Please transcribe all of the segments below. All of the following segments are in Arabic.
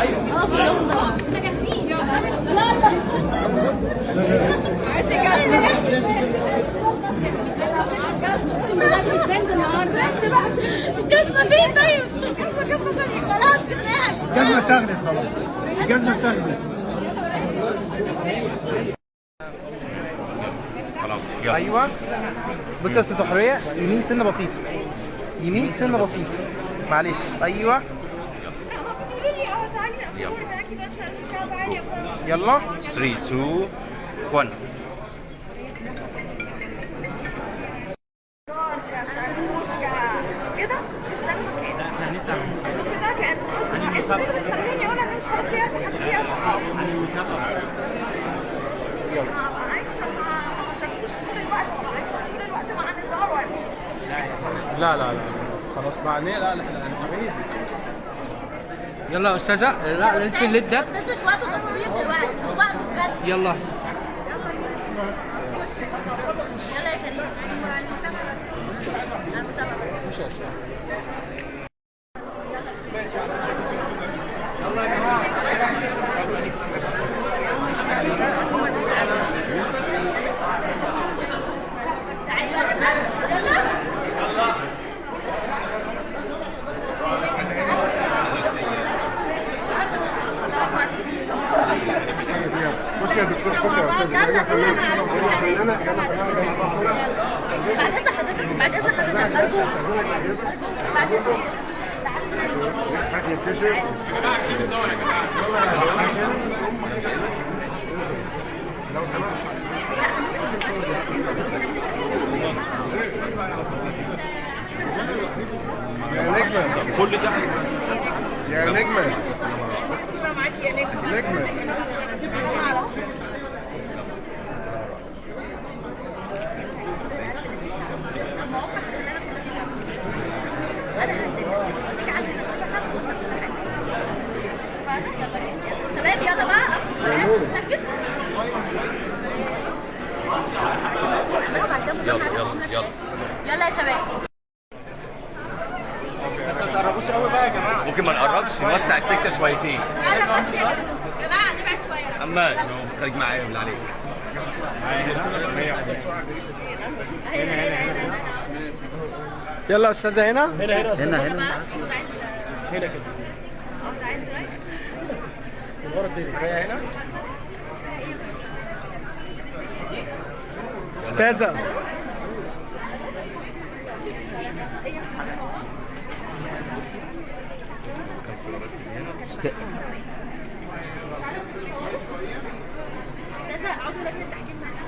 اه كلهم طبعا. احنا جاهزين. لا لا. عايز اقسم بالله بنتبند النهارده. الجزمه فين طيب؟ الجزمه فين؟ خلاص جبناها. الجزمة اتاخدت خلاص. الجزمة اتاخدت. خلاص يلا. ايوه بص يا استاذ حريه، يمين سنه بسيطه، يمين سنه بسيطه، معلش. ايوه يلا 3 2 1. كده مش لاقي مكان. كده كان بتخلوني اقول انا مش هحكيها عايشه ما شافوش طول الوقت، عايشه طول الوقت مع نزار ولا لا لا لا خلاص بقى. لا لا يلا يا استاذه. لا نطفي الليد ده. بس مش وقته تصوير دلوقتي، مش وقته بجد. يلا يلا يا كريم. خش يا دكتور، خش يا استاذ. يلا خلينا يلا بعد اذن حضرتك، بعد اذن حضرتك ارجوك. بعد اذن لو سمحت. يا نجمة كل ده يا نجمة الصوره معاكي يا نجم. نجمة شباب يلا بقى. يلا يلا يلا. يلا يا شباب. بس ما تقربوش قوي بقى يا جماعه. ممكن ما نقربش، نوسع السكه شويتين. انا بس يا جماعه نبعد شويه. اما خليك معايا بالله عليك. يلا يا استاذه هنا. هنا هنا كده ورا الدنيا هي هنا. استاذه استاذه اقعدوا لجنه التحكيم معانا.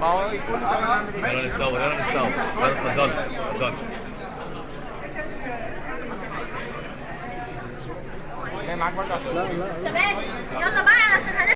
ما هو يكون يلا نتصور يلا نتصور. يلا اتفضل اتفضل. جاي معاك برضه. شباب يلا بقى علشان